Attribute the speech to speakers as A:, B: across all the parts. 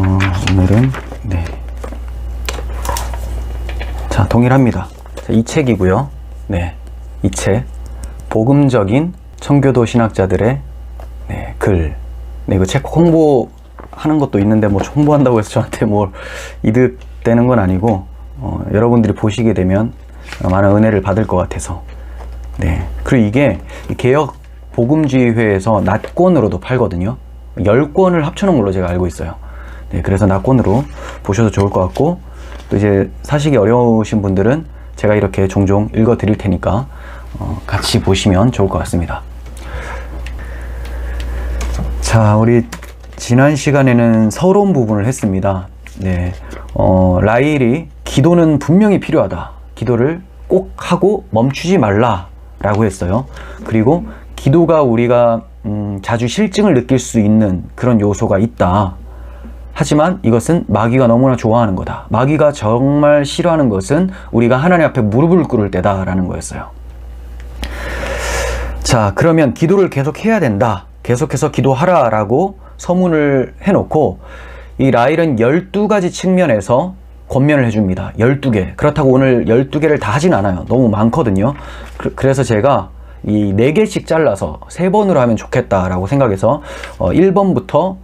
A: 오늘은 자, 동일합니다. 자, 이 책이고요. 이 책 복음적인 청교도 신학자들의 글. 이거 책 홍보하는 것도 있는데 뭐 홍보한다고 해서 저한테 뭘 이득되는 건 아니고 여러분들이 보시게 되면 많은 은혜를 받을 것 같아서. 그리고 이게 개혁 복음주의회에서 낫권으로도 팔거든요. 10권을 합쳐놓은 걸로 제가 알고 있어요. 그래서 낫권으로 보셔도 좋을 것 같고, 또 이제 사시기 어려우신 분들은 제가 이렇게 종종 읽어 드릴 테니까 같이 보시면 좋을 것 같습니다. 자, 우리 지난 시간에는 서론 부분을 했습니다. 라일이 기도는 분명히 필요하다. 기도를 꼭 하고 멈추지 말라 라고 했어요. 그리고 기도가 우리가 자주 실증을 느낄 수 있는 그런 요소가 있다. 하지만 이것은 마귀가 너무나 좋아하는 거다. 마귀가 정말 싫어하는 것은 우리가 하나님 앞에 무릎을 꿇을 때다 라는 거였어요. 자, 그러면 기도를 계속 해야 된다. 계속해서 기도하라 라고 서문을 해놓고, 이 라일은 12가지 측면에서 권면을 해줍니다. 12개. 그렇다고 오늘 12개를 다 하진 않아요. 너무 많거든요. 그래서 제가 이 4개씩 잘라서 3번으로 하면 좋겠다라고 생각해서 1번부터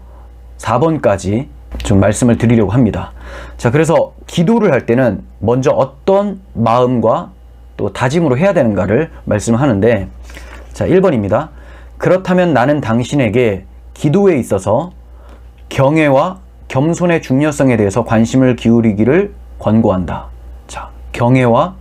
A: 4번까지 좀 말씀을 드리려고 합니다. 자, 그래서 기도를 할 때는 먼저 어떤 마음과 또 다짐으로 해야 되는가를 말씀하는데, 자, 1번입니다. 그렇다면 나는 당신에게 기도에 있어서 경외와 겸손의 중요성에 대해서 관심을 기울이기를 권고한다. 자, 경외와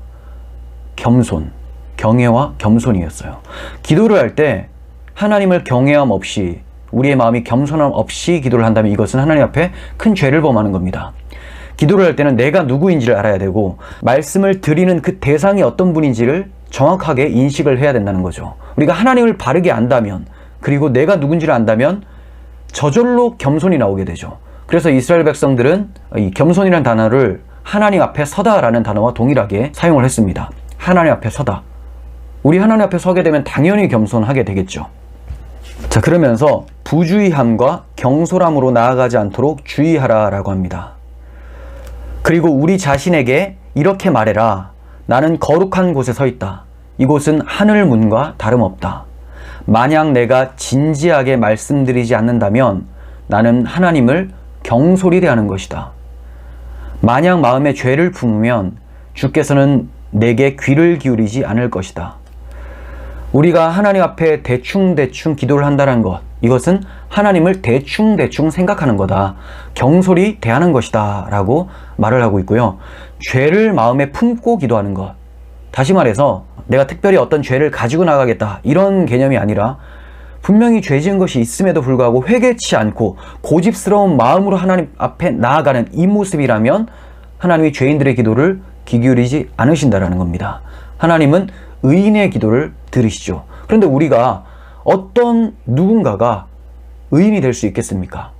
A: 겸손이었어요. 기도를 할 때 하나님을 경외함 없이, 우리의 마음이 겸손함 없이 기도를 한다면 이것은 하나님 앞에 큰 죄를 범하는 겁니다. 기도를 할 때는 내가 누구인지를 알아야 되고, 말씀을 드리는 그 대상이 어떤 분인지를 정확하게 인식을 해야 된다는 거죠. 우리가 하나님을 바르게 안다면, 그리고 내가 누군지를 안다면 저절로 겸손이 나오게 되죠. 그래서 이스라엘 백성들은 이 겸손이라는 단어를 하나님 앞에 서다라는 단어와 동일하게 사용을 했습니다. 하나님 앞에 서다. 우리 하나님 앞에 서게 되면 당연히 겸손하게 되겠죠. 자, 그러면서 부주의함과 경솔함으로 나아가지 않도록 주의하라 라고 합니다. 그리고 우리 자신에게 이렇게 말해라. 나는 거룩한 곳에 서 있다. 이곳은 하늘 문과 다름없다. 만약 내가 진지하게 말씀드리지 않는다면 나는 하나님을 경솔히 대하는 것이다. 만약 마음에 죄를 품으면 주께서는 내게 귀를 기울이지 않을 것이다. 우리가 하나님 앞에 대충대충 기도를 한다는 것, 이것은 하나님을 대충대충 생각하는 거다. 경솔히 대하는 것이다 라고 말을 하고 있고요. 죄를 마음에 품고 기도하는 것, 다시 말해서 내가 특별히 어떤 죄를 가지고 나가겠다 이런 개념이 아니라, 분명히 죄 지은 것이 있음에도 불구하고 회개치 않고 고집스러운 마음으로 하나님 앞에 나아가는 이 모습이라면 하나님이 죄인들의 기도를 귀 기울이지 않으신다라는 겁니다. 하나님은 의인의 기도를 들으시죠. 그런데 우리가 어떤 누군가가 의인이 될 수 있겠습니까?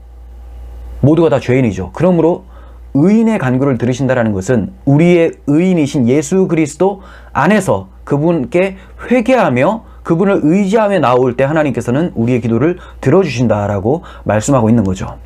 A: 모두가 다 죄인이죠. 그러므로 의인의 간구를 들으신다라는 것은 우리의 의인이신 예수 그리스도 안에서 그분께 회개하며 그분을 의지하며 나올 때 하나님께서는 우리의 기도를 들어주신다라고 말씀하고 있는 거죠.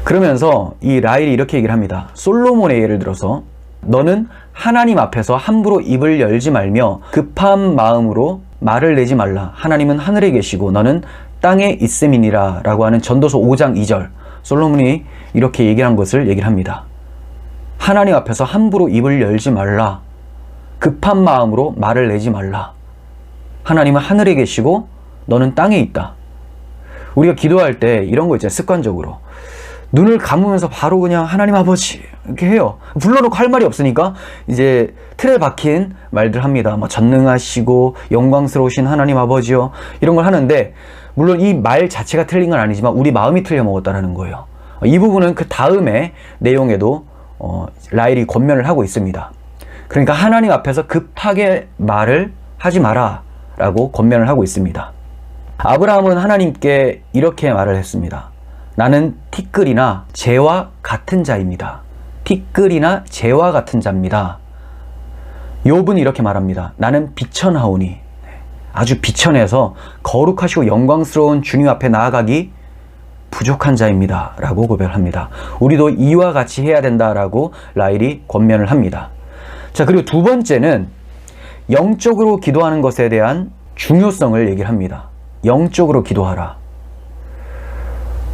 A: 그러면서 이 라일이 이렇게 얘기를 합니다. 솔로몬의 예를 들어서, 너는 하나님 앞에서 함부로 입을 열지 말며 급한 마음으로 말을 내지 말라. 하나님은 하늘에 계시고 너는 땅에 있음이니라 라고 하는 전도서 5장 2절, 솔로몬이 이렇게 얘기한 것을 얘기를 합니다. 하나님 앞에서 함부로 입을 열지 말라. 급한 마음으로 말을 내지 말라. 하나님은 하늘에 계시고 너는 땅에 있다. 우리가 기도할 때 이런 거 있잖아요. 습관적으로 눈을 감으면서 바로 그냥 하나님 아버지 이렇게 해요. 불러놓고 할 말이 없으니까 이제 틀에 박힌 말들 합니다. 뭐 전능하시고 영광스러우신 하나님 아버지요, 이런 걸 하는데, 물론 이 말 자체가 틀린 건 아니지만 우리 마음이 틀려 먹었다라는 거예요. 이 부분은 그 다음에 내용에도 라일이 권면을 하고 있습니다. 그러니까 하나님 앞에서 급하게 말을 하지 마라 라고 권면을 하고 있습니다. 아브라함은 하나님께 이렇게 말을 했습니다. 나는 티끌이나 재와 같은 자입니다. 티끌이나 재와 같은 자입니다. 욥은 이렇게 말합니다. 나는 비천하오니, 아주 비천해서 거룩하시고 영광스러운 주님 앞에 나아가기 부족한 자입니다 라고 고백합니다. 우리도 이와 같이 해야 된다라고 라일이 권면을 합니다. 자, 그리고 두 번째는 영적으로 기도하는 것에 대한 중요성을 얘기를 합니다. 영적으로 기도하라.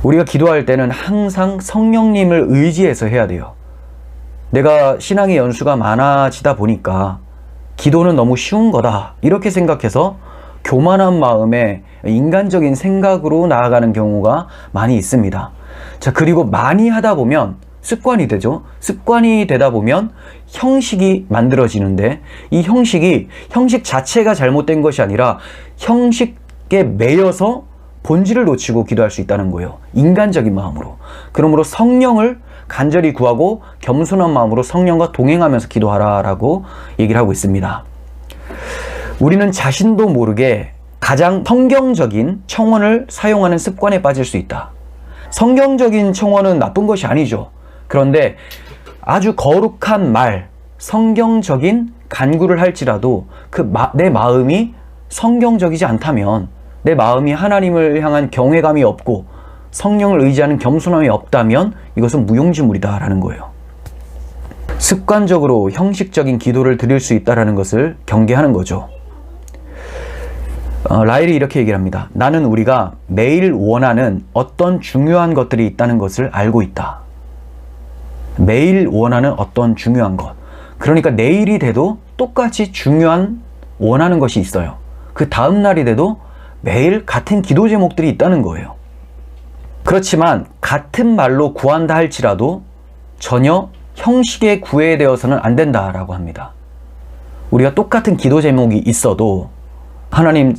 A: 우리가 기도할 때는 항상 성령님을 의지해서 해야 돼요. 내가 신앙의 연수가 많아지다 보니까 기도는 너무 쉬운 거다 이렇게 생각해서 교만한 마음에 인간적인 생각으로 나아가는 경우가 많이 있습니다. 자, 그리고 많이 하다 보면 습관이 되죠. 습관이 되다 보면 형식이 만들어지는데 이 형식 자체가 잘못된 것이 아니라 형식에 매여서 본질을 놓치고 기도할 수 있다는 거예요. 인간적인 마음으로. 그러므로 성령을 간절히 구하고 겸손한 마음으로 성령과 동행하면서 기도하라라고 얘기를 하고 있습니다. 우리는 자신도 모르게 가장 성경적인 청원을 사용하는 습관에 빠질 수 있다. 성경적인 청원은 나쁜 것이 아니죠. 그런데 아주 거룩한 말, 성경적인 간구를 할지라도 내 마음이 성경적이지 않다면, 내 마음이 하나님을 향한 경외감이 없고 성령을 의지하는 겸손함이 없다면 이것은 무용지물이다라는 거예요. 습관적으로 형식적인 기도를 드릴 수 있다는 것을 경계하는 거죠. 라일이 이렇게 얘기를 합니다. 나는 우리가 매일 원하는 어떤 중요한 것들이 있다는 것을 알고 있다. 매일 원하는 어떤 중요한 것. 그러니까 내일이 돼도 똑같이 원하는 것이 있어요. 그 다음 날이 돼도 매일 같은 기도 제목들이 있다는 거예요. 그렇지만 같은 말로 구한다 할지라도 전혀 형식에 구애되어서는 안 된다라고 합니다. 우리가 똑같은 기도 제목이 있어도 하나님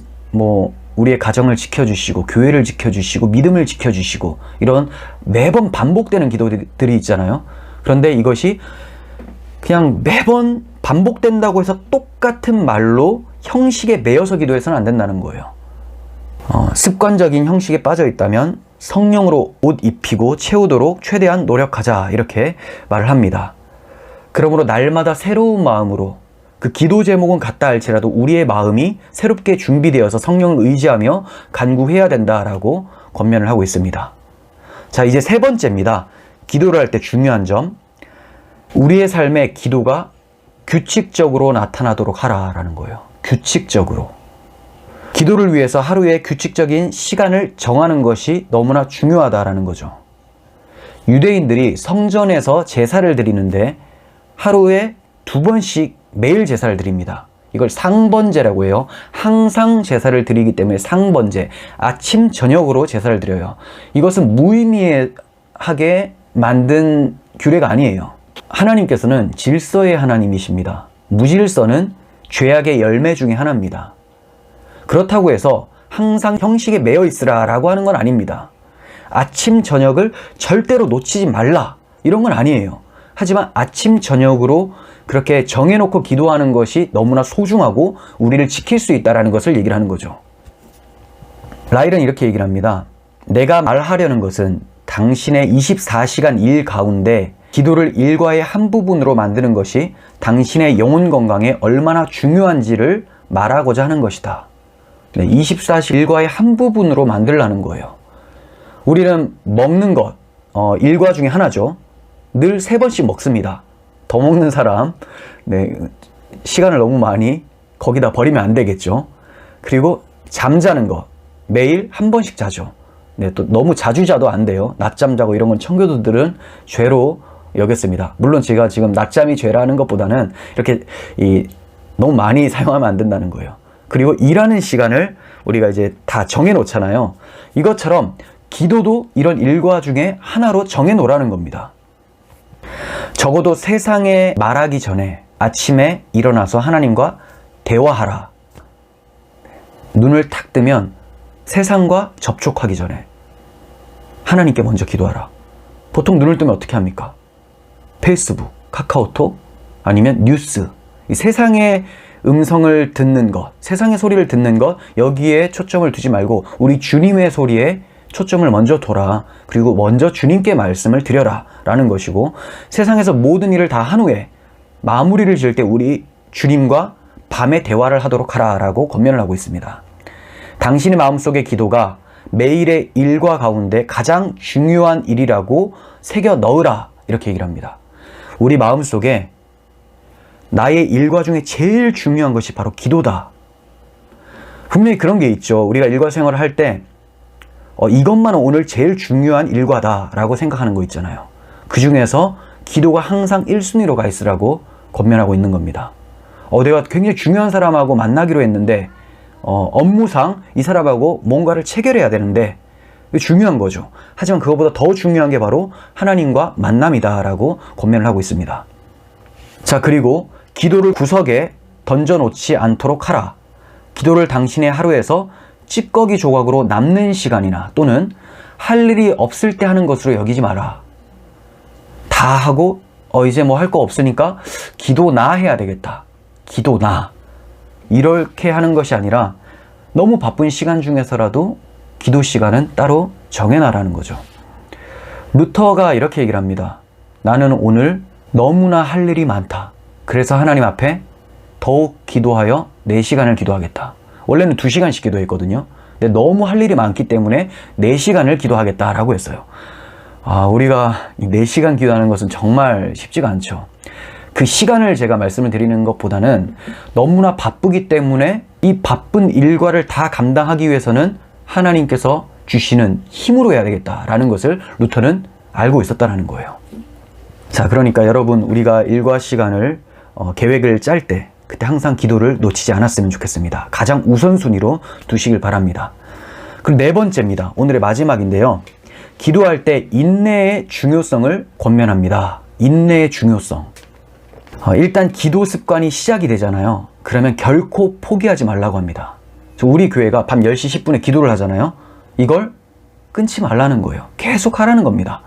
A: 우리의 가정을 지켜주시고 교회를 지켜주시고 믿음을 지켜주시고 이런 매번 반복되는 기도들이 있잖아요. 그런데 이것이 그냥 매번 반복된다고 해서 똑같은 말로 형식에 매여서 기도해서는 안 된다는 거예요. 습관적인 형식에 빠져 있다면 성령으로 옷 입히고 채우도록 최대한 노력하자 이렇게 말을 합니다. 그러므로 날마다 새로운 마음으로 그 기도 제목은 같다 할지라도 우리의 마음이 새롭게 준비되어서 성령을 의지하며 간구해야 된다라고 권면을 하고 있습니다. 자, 이제 세 번째입니다. 기도를 할 때 중요한 점. 우리의 삶에 기도가 규칙적으로 나타나도록 하라라는 거예요. 규칙적으로. 기도를 위해서 하루에 규칙적인 시간을 정하는 것이 너무나 중요하다라는 거죠. 유대인들이 성전에서 제사를 드리는데 하루에 2번씩 매일 제사를 드립니다. 이걸 상번제라고 해요. 항상 제사를 드리기 때문에 상번제, 아침 저녁으로 제사를 드려요. 이것은 무의미하게 만든 규례가 아니에요. 하나님께서는 질서의 하나님이십니다. 무질서는 죄악의 열매 중에 하나입니다. 그렇다고 해서 항상 형식에 매여 있으라 라고 하는 건 아닙니다. 아침 저녁을 절대로 놓치지 말라 이런 건 아니에요. 하지만 아침 저녁으로 그렇게 정해놓고 기도하는 것이 너무나 소중하고 우리를 지킬 수 있다는 것을 얘기를 하는 거죠. 라일은 이렇게 얘기를 합니다. 내가 말하려는 것은 당신의 24시간 일 가운데 기도를 일과의 한 부분으로 만드는 것이 당신의 영혼 건강에 얼마나 중요한지를 말하고자 하는 것이다. 24시 일과의 한 부분으로 만들라는 거예요. 우리는 먹는 것, 일과 중에 하나죠. 늘 3번씩 먹습니다. 더 먹는 사람, 시간을 너무 많이 거기다 버리면 안 되겠죠. 그리고 잠자는 것, 매일 1번씩 자죠. 또 너무 자주 자도 안 돼요. 낮잠 자고 이런 건 청교도들은 죄로 여겼습니다. 물론 제가 지금 낮잠이 죄라는 것보다는 이렇게 너무 많이 사용하면 안 된다는 거예요. 그리고 일하는 시간을 우리가 이제 다 정해놓잖아요. 이것처럼 기도도 이런 일과 중에 하나로 정해놓으라는 겁니다. 적어도 세상에 말하기 전에 아침에 일어나서 하나님과 대화하라. 눈을 탁 뜨면 세상과 접촉하기 전에 하나님께 먼저 기도하라. 보통 눈을 뜨면 어떻게 합니까? 페이스북, 카카오톡, 아니면 뉴스. 이 세상의 음성을 듣는 것, 세상의 소리를 듣는 것, 여기에 초점을 두지 말고 우리 주님의 소리에 초점을 먼저 둬라. 그리고 먼저 주님께 말씀을 드려라 라는 것이고, 세상에서 모든 일을 다 한 후에 마무리를 지을 때 우리 주님과 밤에 대화를 하도록 하라 라고 권면을 하고 있습니다. 당신의 마음속의 기도가 매일의 일과 가운데 가장 중요한 일이라고 새겨 넣으라. 이렇게 얘기를 합니다. 우리 마음속에 나의 일과 중에 제일 중요한 것이 바로 기도다. 분명히 그런 게 있죠. 우리가 일과 생활을 할 때 이것만은 오늘 제일 중요한 일과다 라고 생각하는 거 있잖아요. 그 중에서 기도가 항상 1순위로 가 있으라고 권면하고 있는 겁니다. 내가 굉장히 중요한 사람하고 만나기로 했는데 업무상 이 사람하고 뭔가를 체결해야 되는데 중요한 거죠. 하지만 그것보다 더 중요한 게 바로 하나님과 만남이다 라고 권면을 하고 있습니다. 자, 그리고 기도를 구석에 던져놓지 않도록 하라. 기도를 당신의 하루에서 찌꺼기 조각으로 남는 시간이나 또는 할 일이 없을 때 하는 것으로 여기지 마라. 다 하고 이제 뭐 할 거 없으니까 기도나 해야 되겠다. 기도나. 이렇게 하는 것이 아니라 너무 바쁜 시간 중에서라도 기도 시간은 따로 정해놔라는 거죠. 루터가 이렇게 얘기를 합니다. 나는 오늘 너무나 할 일이 많다. 그래서 하나님 앞에 더욱 기도하여 4시간을 기도하겠다. 원래는 2시간씩 기도했거든요. 근데 너무 할 일이 많기 때문에 4시간을 기도하겠다라고 했어요. 우리가 4시간 기도하는 것은 정말 쉽지가 않죠. 그 시간을 제가 말씀을 드리는 것보다는 너무나 바쁘기 때문에 이 바쁜 일과를 다 감당하기 위해서는 하나님께서 주시는 힘으로 해야 되겠다라는 것을 루터는 알고 있었다는 거예요. 자, 그러니까 여러분, 우리가 일과 시간을 계획을 짤 때 그때 항상 기도를 놓치지 않았으면 좋겠습니다. 가장 우선순위로 두시길 바랍니다. 그리고 4번째입니다. 오늘의 마지막인데요. 기도할 때 인내의 중요성을 권면합니다. 인내의 중요성. 일단 기도 습관이 시작이 되잖아요. 그러면 결코 포기하지 말라고 합니다. 우리 교회가 밤 10시 10분에 기도를 하잖아요. 이걸 끊지 말라는 거예요. 계속 하라는 겁니다.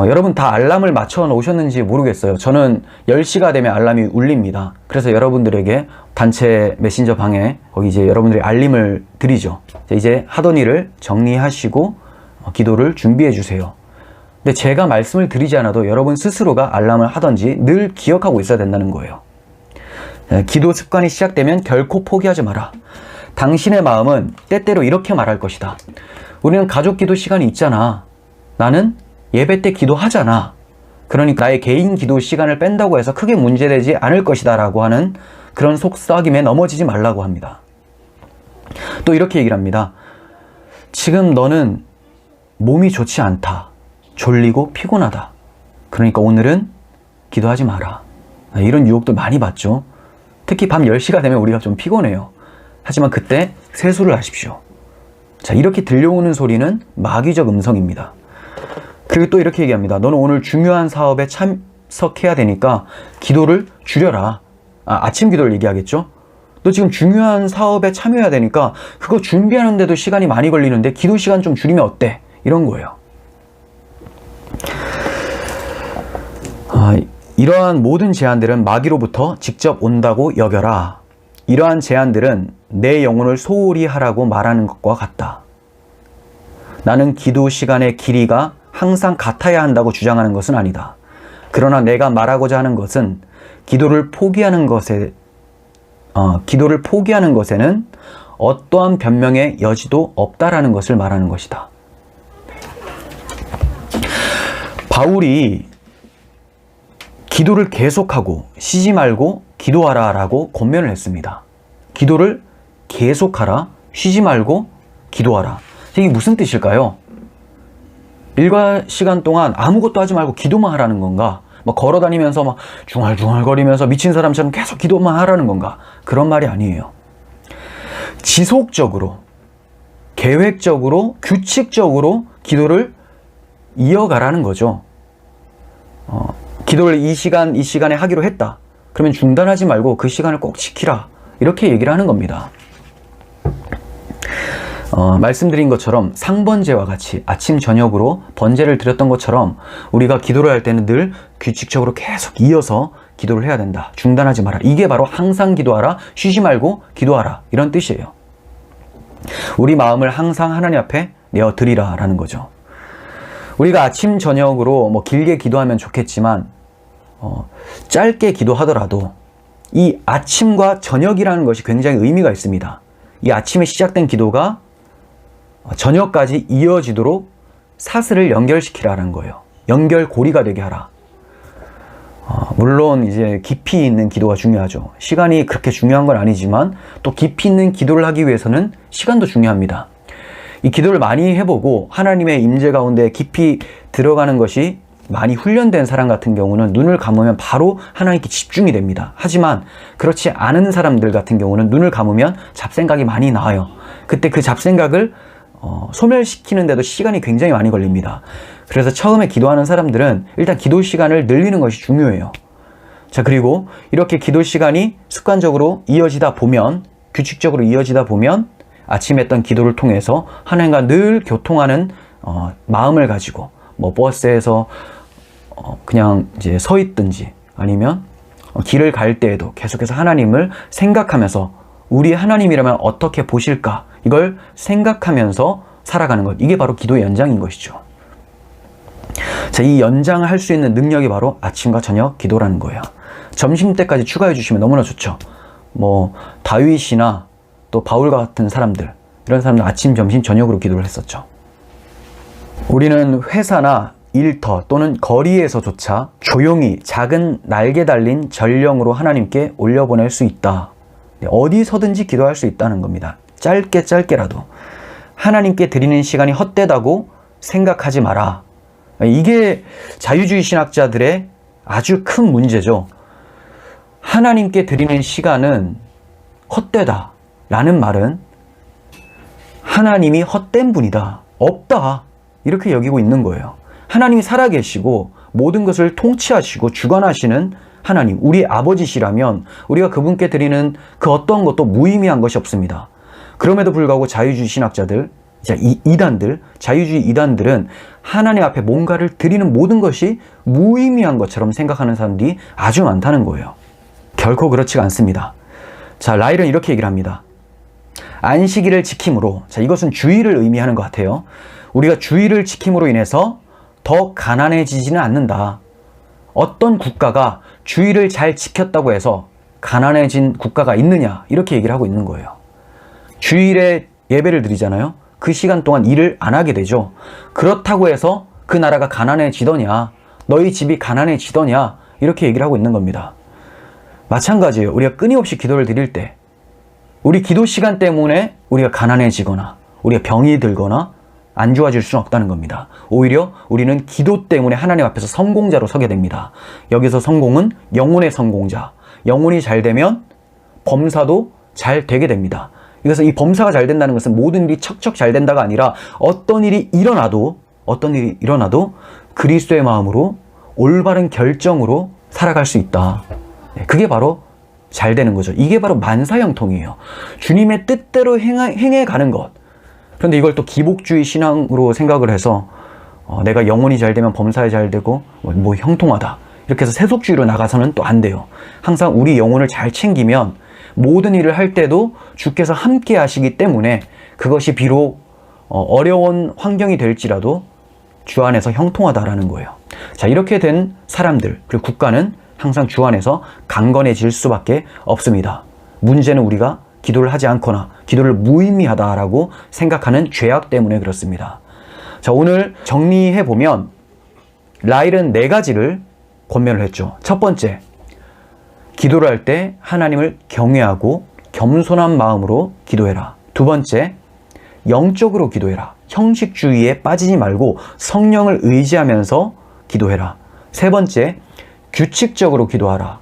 A: 여러분 다 알람을 맞춰 놓으셨는지 모르겠어요. 저는 10시가 되면 알람이 울립니다. 그래서 여러분들에게 단체 메신저 방에 거기 이제 여러분들이 알림을 드리죠. 이제 하던 일을 정리하시고 기도를 준비해 주세요. 근데 제가 말씀을 드리지 않아도 여러분 스스로가 알람을 하던지 늘 기억하고 있어야 된다는 거예요. 기도 습관이 시작되면 결코 포기하지 마라. 당신의 마음은 때때로 이렇게 말할 것이다. 우리는 가족 기도 시간이 있잖아. 나는 예배 때 기도하잖아. 그러니까 나의 개인 기도 시간을 뺀다고 해서 크게 문제되지 않을 것이다 라고 하는 그런 속삭임에 넘어지지 말라고 합니다. 또 이렇게 얘기를 합니다. 지금 너는 몸이 좋지 않다. 졸리고 피곤하다. 그러니까 오늘은 기도하지 마라. 이런 유혹도 많이 받죠. 특히 밤 10시가 되면 우리가 좀 피곤해요. 하지만 그때 세수를 하십시오. 자, 이렇게 들려오는 소리는 마귀적 음성입니다. 그리고 또 이렇게 얘기합니다. 너는 오늘 중요한 사업에 참석해야 되니까 기도를 줄여라. 아침 기도를 얘기하겠죠. 너 지금 중요한 사업에 참여해야 되니까 그거 준비하는데도 시간이 많이 걸리는데 기도 시간 좀 줄이면 어때? 이런 거예요. 이러한 모든 제안들은 마귀로부터 직접 온다고 여겨라. 이러한 제안들은 내 영혼을 소홀히 하라고 말하는 것과 같다. 나는 기도 시간의 길이가 항상 같아야 한다고 주장하는 것은 아니다. 그러나 내가 말하고자 하는 것은 기도를 포기하는 것에는 어떠한 변명의 여지도 없다라는 것을 말하는 것이다. 바울이 기도를 계속하고 쉬지 말고 기도하라 라고 권면을 했습니다. 기도를 계속하라, 쉬지 말고 기도하라. 이게 무슨 뜻일까요? 일과 시간 동안 아무것도 하지 말고 기도만 하라는 건가? 막 걸어다니면서 막 중얼중얼거리면서 미친 사람처럼 계속 기도만 하라는 건가? 그런 말이 아니에요. 지속적으로, 계획적으로, 규칙적으로 기도를 이어가라는 거죠. 기도를 이 시간에 하기로 했다. 그러면 중단하지 말고 그 시간을 꼭 지키라. 이렇게 얘기를 하는 겁니다. 말씀드린 것처럼 상번제와 같이 아침 저녁으로 번제를 드렸던 것처럼 우리가 기도를 할 때는 늘 규칙적으로 계속 이어서 기도를 해야 된다. 중단하지 마라. 이게 바로 항상 기도하라, 쉬지 말고 기도하라, 이런 뜻이에요. 우리 마음을 항상 하나님 앞에 내어드리라 라는 거죠. 우리가 아침 저녁으로 길게 기도하면 좋겠지만 짧게 기도하더라도 이 아침과 저녁이라는 것이 굉장히 의미가 있습니다. 이 아침에 시작된 기도가 저녁까지 이어지도록 사슬을 연결시키라는 거예요. 연결고리가 되게 하라. 물론 이제 깊이 있는 기도가 중요하죠. 시간이 그렇게 중요한 건 아니지만 또 깊이 있는 기도를 하기 위해서는 시간도 중요합니다. 이 기도를 많이 해보고 하나님의 임재 가운데 깊이 들어가는 것이 많이 훈련된 사람 같은 경우는 눈을 감으면 바로 하나님께 집중이 됩니다. 하지만 그렇지 않은 사람들 같은 경우는 눈을 감으면 잡생각이 많이 나와요. 그때 그 잡생각을 소멸시키는데도 시간이 굉장히 많이 걸립니다. 그래서 처음에 기도하는 사람들은 일단 기도 시간을 늘리는 것이 중요해요. 자, 그리고 이렇게 기도 시간이 습관적으로 이어지다 보면, 규칙적으로 이어지다 보면 아침에 했던 기도를 통해서 하나님과 늘 교통하는 마음을 가지고 뭐 버스에서 그냥 이제 서 있든지 아니면 길을 갈 때에도 계속해서 하나님을 생각하면서 우리 하나님이라면 어떻게 보실까, 이걸 생각하면서 살아가는 것, 이게 바로 기도의 연장인 것이죠. 자, 이 연장을 할 수 있는 능력이 바로 아침과 저녁 기도라는 거예요. 점심때까지 추가해 주시면 너무나 좋죠. 뭐 다윗이나 또 바울과 같은 사람들, 이런 사람들 아침, 점심, 저녁으로 기도를 했었죠. 우리는 회사나 일터 또는 거리에서조차 조용히 작은 날개 달린 전령으로 하나님께 올려보낼 수 있다. 어디서든지 기도할 수 있다는 겁니다. 짧게라도 하나님께 드리는 시간이 헛되다고 생각하지 마라. 이게 자유주의 신학자들의 아주 큰 문제죠. 하나님께 드리는 시간은 헛되다 라는 말은 하나님이 헛된 분이다, 없다, 이렇게 여기고 있는 거예요. 하나님이 살아계시고 모든 것을 통치하시고 주관하시는 하나님, 우리 아버지시라면 우리가 그분께 드리는 그 어떤 것도 무의미한 것이 없습니다. 그럼에도 불구하고 자유주의 신학자들, 이단들, 자유주의 이단들은 하나님 앞에 뭔가를 드리는 모든 것이 무의미한 것처럼 생각하는 사람들이 아주 많다는 거예요. 결코 그렇지가 않습니다. 자, 라일은 이렇게 얘기를 합니다. 안식일을 지킴으로, 자, 이것은 주의를 의미하는 것 같아요. 우리가 주의를 지킴으로 인해서 더 가난해지지는 않는다. 어떤 국가가 주의를 잘 지켰다고 해서 가난해진 국가가 있느냐, 이렇게 얘기를 하고 있는 거예요. 주일에 예배를 드리잖아요. 그 시간 동안 일을 안 하게 되죠. 그렇다고 해서 그 나라가 가난해지더냐, 너희 집이 가난해지더냐, 이렇게 얘기를 하고 있는 겁니다. 마찬가지예요. 우리가 끊임없이 기도를 드릴 때 우리 기도 시간 때문에 우리가 가난해지거나 우리가 병이 들거나 안 좋아질 수는 없다는 겁니다. 오히려 우리는 기도 때문에 하나님 앞에서 성공자로 서게 됩니다. 여기서 성공은 영혼의 성공자. 영혼이 잘 되면 범사도 잘 되게 됩니다. 그래서 이 범사가 잘 된다는 것은 모든 일이 척척 잘 된다가 아니라 어떤 일이 일어나도 그리스도의 마음으로 올바른 결정으로 살아갈 수 있다. 그게 바로 잘 되는 거죠. 이게 바로 만사형통이에요. 주님의 뜻대로 행해가는 것. 그런데 이걸 또 기복주의 신앙으로 생각을 해서 내가 영혼이 잘 되면 범사에 잘 되고 뭐 형통하다, 이렇게 해서 세속주의로 나가서는 또 안 돼요. 항상 우리 영혼을 잘 챙기면 모든 일을 할 때도 주께서 함께 하시기 때문에 그것이 비록 어려운 환경이 될지라도 주 안에서 형통하다라는 거예요. 자, 이렇게 된 사람들, 그리고 국가는 항상 주 안에서 강건해질 수밖에 없습니다. 문제는 우리가 기도를 하지 않거나 기도를 무의미하다라고 생각하는 죄악 때문에 그렇습니다. 자, 오늘 정리해보면 라일은 4가지를 권면을 했죠. 첫 번째, 기도를 할 때 하나님을 경외하고 겸손한 마음으로 기도해라. 두 번째, 영적으로 기도해라. 형식주의에 빠지지 말고 성령을 의지하면서 기도해라. 세 번째, 규칙적으로 기도하라.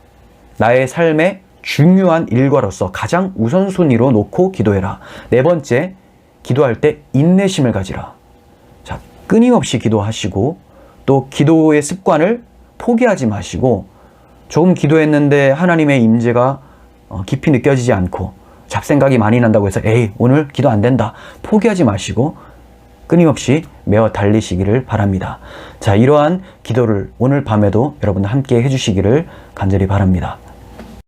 A: 나의 삶의 중요한 일과로서 가장 우선순위로 놓고 기도해라. 네 번째, 기도할 때 인내심을 가지라. 자, 끊임없이 기도하시고 또 기도의 습관을 포기하지 마시고, 조금 기도했는데 하나님의 임재가 깊이 느껴지지 않고 잡생각이 많이 난다고 해서 에이, 오늘 기도 안 된다, 포기하지 마시고 끊임없이 메어 달리시기를 바랍니다. 자, 이러한 기도를 오늘 밤에도 여러분들 함께 해주시기를 간절히 바랍니다.